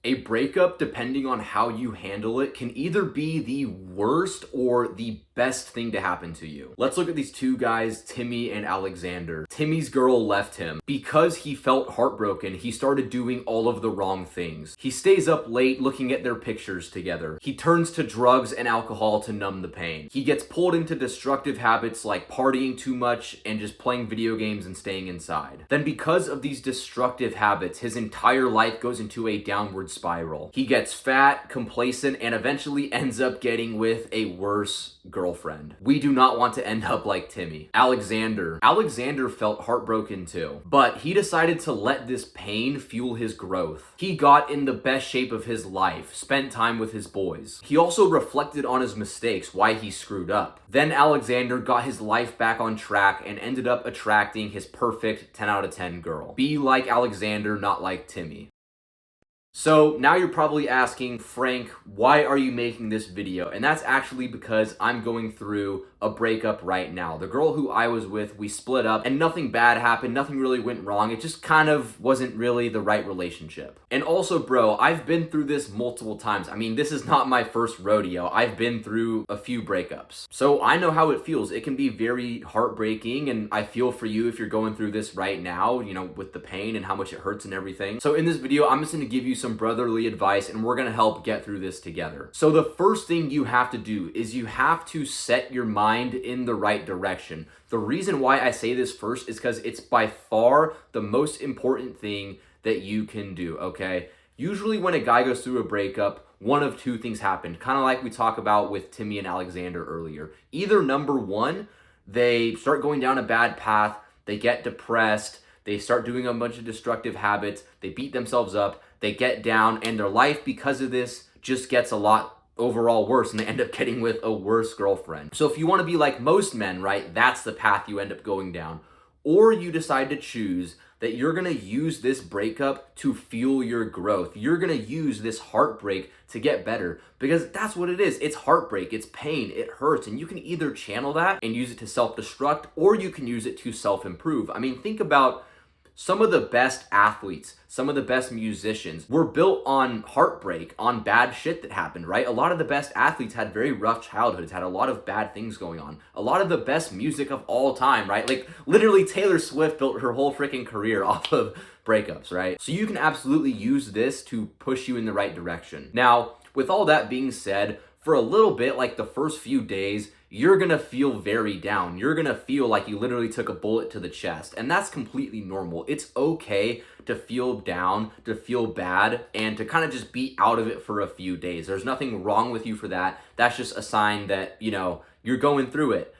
A breakup, depending on how you handle it, can either be the worst or the best thing to happen to you. Let's look at these two guys, Timmy and Alexander. Timmy's girl left him. Because he felt heartbroken, he started doing all of the wrong things. He stays up late looking at their pictures together. He turns to drugs and alcohol to numb the pain. He gets pulled into destructive habits like partying too much and just playing video games and staying inside. Then because of these destructive habits, his entire life goes into a downward spiral. He gets fat, complacent, and eventually ends up getting with a worse girlfriend. We do not want to end up like Timmy. Alexander felt heartbroken too, but he decided to let this pain fuel his growth. He got in the best shape of his life, spent time with his boys. He also reflected on his mistakes, why he screwed up. Then Alexander got his life back on track and ended up attracting his perfect 10 out of 10 girl. Be like Alexander, not like Timmy. So now you're probably asking, Frank, why are you making this video? And that's actually because I'm going through a breakup right now. The girl who I was with, we split up and nothing bad happened. Nothing really went wrong. It just kind of wasn't really the right relationship. And also, bro, I've been through this multiple times. I mean, this is not my first rodeo. I've been through a few breakups. So I know how it feels. It can be very heartbreaking, and I feel for you if you're going through this right now, you know, with the pain and how much it hurts and everything. So in this video, I'm just going to give you some brotherly advice, and we're going to help get through this together. So the first thing you have to do is you have to set your mind in the right direction. The reason why I say this first is because it's by far the most important thing that you can do, okay? Usually when a guy goes through a breakup, one of two things happen, kind of like we talked about with Timmy and Alexander earlier. Either number one, they start going down a bad path, they get depressed, they start doing a bunch of destructive habits, they beat themselves up, they get down, and their life because of this just gets a lot overall worse, and they end up getting with a worse girlfriend. So if you want to be like most men, right, that's the path you end up going down. Or you decide to choose that you're going to use this breakup to fuel your growth. You're going to use this heartbreak to get better, because that's what it is. It's heartbreak, it's pain, it hurts, and you can either channel that and use it to self-destruct, or you can use it to self-improve. I mean, think about some of the best athletes, some of the best musicians were built on heartbreak, on bad shit that happened, right? A lot of the best athletes had very rough childhoods, had a lot of bad things going on. A lot of the best music of all time, right? Like literally Taylor Swift built her whole freaking career off of breakups, right? So you can absolutely use this to push you in the right direction. Now, with all that being said, for a little bit, like the first few days, you're gonna feel very down. You're gonna feel like you literally took a bullet to the chest, and that's completely normal. It's okay to feel down, to feel bad, and to kind of just be out of it for a few days. There's nothing wrong with you for that. That's just a sign that, you know, you're going through it.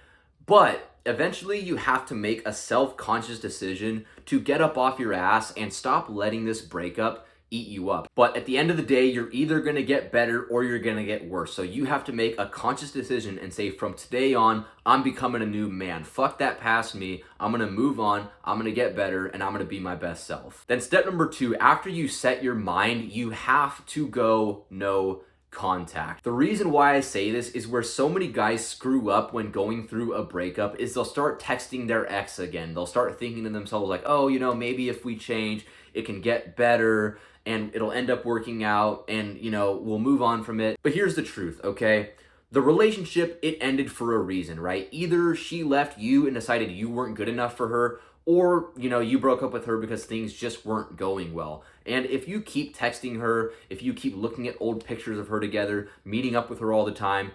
But eventually you have to make a self-conscious decision to get up off your ass and stop letting this breakup eat you up. But at the end of the day, you're either going to get better or you're going to get worse. So you have to make a conscious decision and say, from today on, I'm becoming a new man. Fuck that past me. I'm going to move on. I'm going to get better, and I'm going to be my best self. Then step number 2, after you set your mind, you have to go no contact. The reason why I say this is where so many guys screw up when going through a breakup is they'll start texting their ex again. They'll start thinking to themselves like, oh, you know, maybe if we change, it can get better and it'll end up working out, and, you know, we'll move on from it. But here's the truth, okay? The relationship, it ended for a reason, right? Either she left you and decided you weren't good enough for her, or, you know, you broke up with her because things just weren't going well. And if you keep texting her, if you keep looking at old pictures of her together, meeting up with her all the time,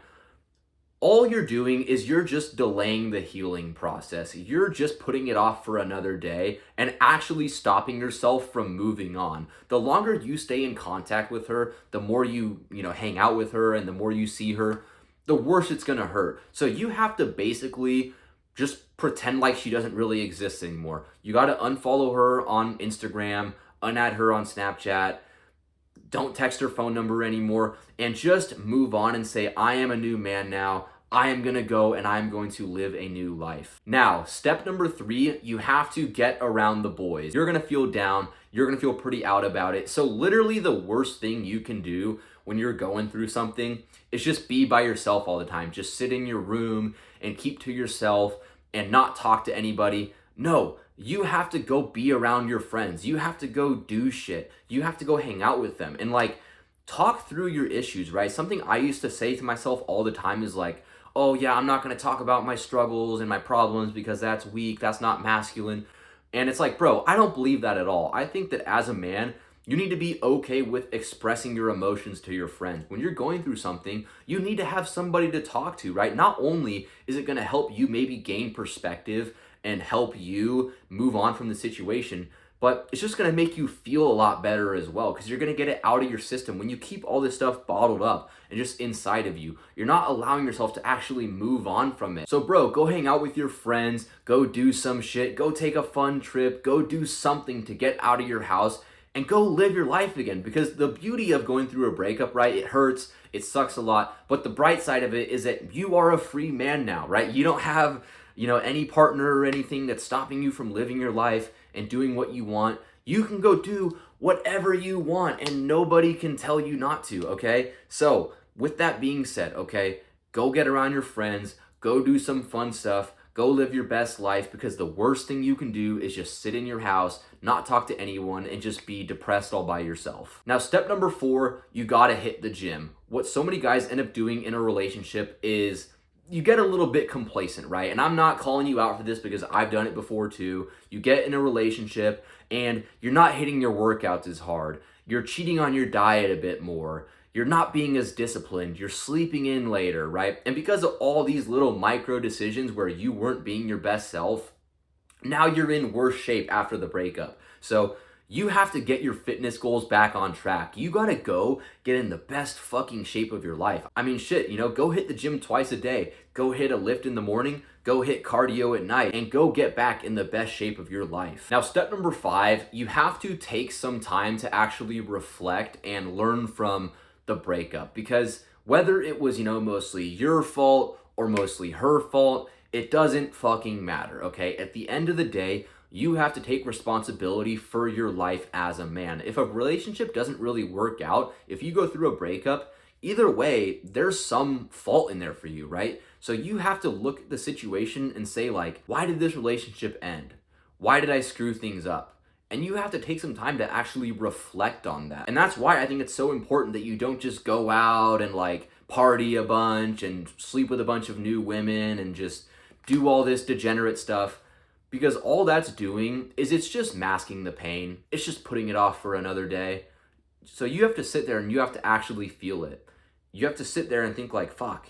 all you're doing is you're just delaying the healing process. You're just putting it off for another day and actually stopping yourself from moving on. The longer you stay in contact with her, the more you hang out with her and the more you see her, the worse it's gonna hurt. So you have to basically just pretend like she doesn't really exist anymore. You gotta unfollow her on Instagram, unadd her on Snapchat, don't text her phone number anymore, and just move on and say, I am a new man now. I am gonna go and I'm going to live a new life. Now, step number 3, you have to get around the boys. You're gonna feel down. You're gonna feel pretty out about it. So literally the worst thing you can do when you're going through something is just be by yourself all the time. Just sit in your room and keep to yourself and not talk to anybody. No, you have to go be around your friends. You have to go do shit. You have to go hang out with them and like talk through your issues, right? Something I used to say to myself all the time is like, oh yeah, I'm not going to talk about my struggles and my problems because that's weak, that's not masculine. And it's like, bro, I don't believe that at all. I think that as a man, you need to be okay with expressing your emotions to your friends. When you're going through something, you need to have somebody to talk to, right? Not only is it going to help you maybe gain perspective and help you move on from the situation, but it's just going to make you feel a lot better as well because you're going to get it out of your system. When you keep all this stuff bottled up and just inside of you, you're not allowing yourself to actually move on from it. So bro, go hang out with your friends, go do some shit, go take a fun trip, go do something to get out of your house and go live your life again. Because the beauty of going through a breakup, right? It hurts, it sucks a lot, but the bright side of it is that you are a free man now, right? You don't have, any partner or anything that's stopping you from living your life and doing what you want. You can go do whatever you want and nobody can tell you not to, okay? So with that being said, okay, go get around your friends, go do some fun stuff, go live your best life, because the worst thing you can do is just sit in your house, not talk to anyone, and just be depressed all by yourself. Now, step number 4, you gotta hit the gym. What so many guys end up doing in a relationship is you get a little bit complacent, right? And I'm not calling you out for this because I've done it before too. You get in a relationship and you're not hitting your workouts as hard. You're cheating on your diet a bit more. You're not being as disciplined. You're sleeping in later, right? And because of all these little micro decisions where you weren't being your best self, now you're in worse shape after the breakup. So you have to get your fitness goals back on track. You gotta go get in the best fucking shape of your life. I mean, shit, go hit the gym twice a day. Go hit a lift in the morning. Go hit cardio at night and go get back in the best shape of your life. Now, step number 5, you have to take some time to actually reflect and learn from the breakup, because whether it was, mostly your fault or mostly her fault, it doesn't fucking matter, okay? At the end of the day, you have to take responsibility for your life as a man. If a relationship doesn't really work out, if you go through a breakup, either way, there's some fault in there for you, right? So you have to look at the situation and say like, why did this relationship end? Why did I screw things up? And you have to take some time to actually reflect on that. And that's why I think it's so important that you don't just go out and like party a bunch and sleep with a bunch of new women and just do all this degenerate stuff. Because all that's doing is it's just masking the pain. It's just putting it off for another day. So you have to sit there and you have to actually feel it. You have to sit there and think like, fuck,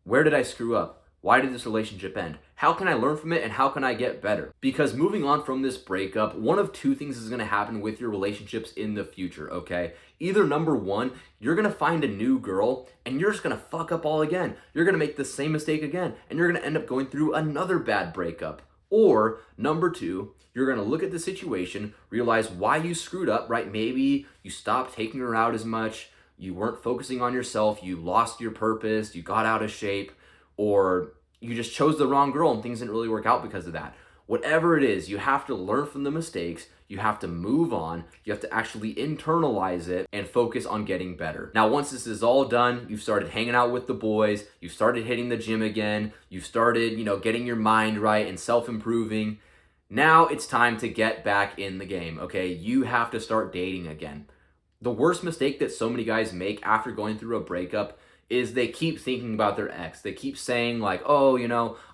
where did I screw up? Why did this relationship end? How can I learn from it and how can I get better? Because moving on from this breakup, one of two things is gonna happen with your relationships in the future, okay? Either number 1, you're gonna find a new girl and you're just gonna fuck up all again. You're gonna make the same mistake again and you're gonna end up going through another bad breakup. Or number 2, you're gonna look at the situation, realize why you screwed up, right? Maybe you stopped taking her out as much, you weren't focusing on yourself, you lost your purpose, you got out of shape, or you just chose the wrong girl and things didn't really work out because of that. Whatever it is, you have to learn from the mistakes, you have to move on, you have to actually internalize it and focus on getting better. Now, once this is all done, you've started hanging out with the boys, you've started hitting the gym again, you've started, getting your mind right and self-improving. Now it's time to get back in the game, okay? You have to start dating again. The worst mistake that so many guys make after going through a breakup is they keep thinking about their ex. They keep saying like, oh,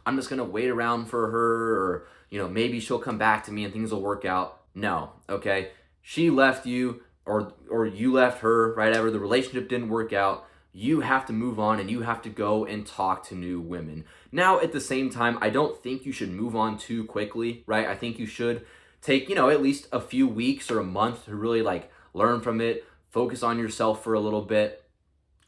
I'm just gonna wait around for her, or, maybe she'll come back to me and things will work out. No, okay? She left you or you left her, right? Ever the relationship didn't work out. You have to move on and you have to go and talk to new women. Now, at the same time, I don't think you should move on too quickly, right? I think you should take, at least a few weeks or a month to really like learn from it, focus on yourself for a little bit.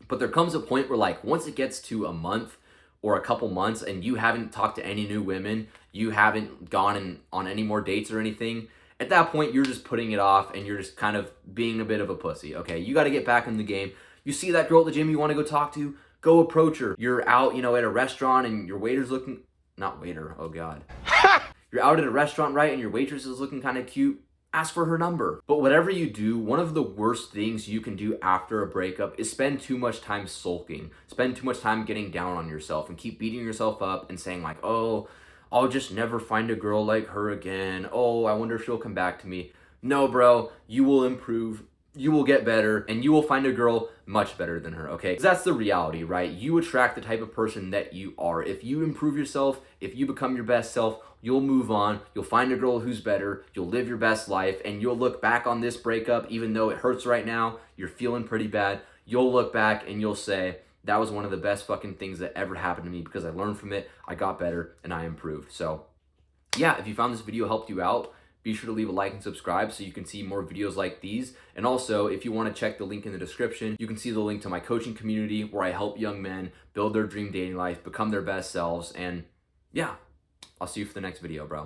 But there comes a point where like once it gets to a month or a couple months and you haven't talked to any new women, you haven't gone on any more dates or anything, at that point you're just putting it off and you're just kind of being a bit of a pussy, okay? You got to get back in the game. You see that girl at the gym you want to go talk to, go approach her. You're out, at a restaurant and your waiter's looking, not waiter, oh God. You're out at a restaurant, right? And your waitress is looking kind of cute. Ask for her number. But whatever you do, one of the worst things you can do after a breakup is spend too much time sulking. Spend too much time getting down on yourself and keep beating yourself up and saying like, oh, I'll just never find a girl like her again. Oh, I wonder if she'll come back to me. No, bro, you will improve. You will get better and you will find a girl much better than her, okay? 'Cause that's the reality, right? You attract the type of person that you are. If you improve yourself, if you become your best self, you'll move on, you'll find a girl who's better, you'll live your best life, and you'll look back on this breakup, even though it hurts right now, you're feeling pretty bad, you'll look back and you'll say, that was one of the best fucking things that ever happened to me because I learned from it, I got better, and I improved. So yeah, if you found this video helped you out, be sure to leave a like and subscribe so you can see more videos like these. And also, if you want to check the link in the description, you can see the link to my coaching community where I help young men build their dream dating life, become their best selves. And yeah, I'll see you for the next video, bro.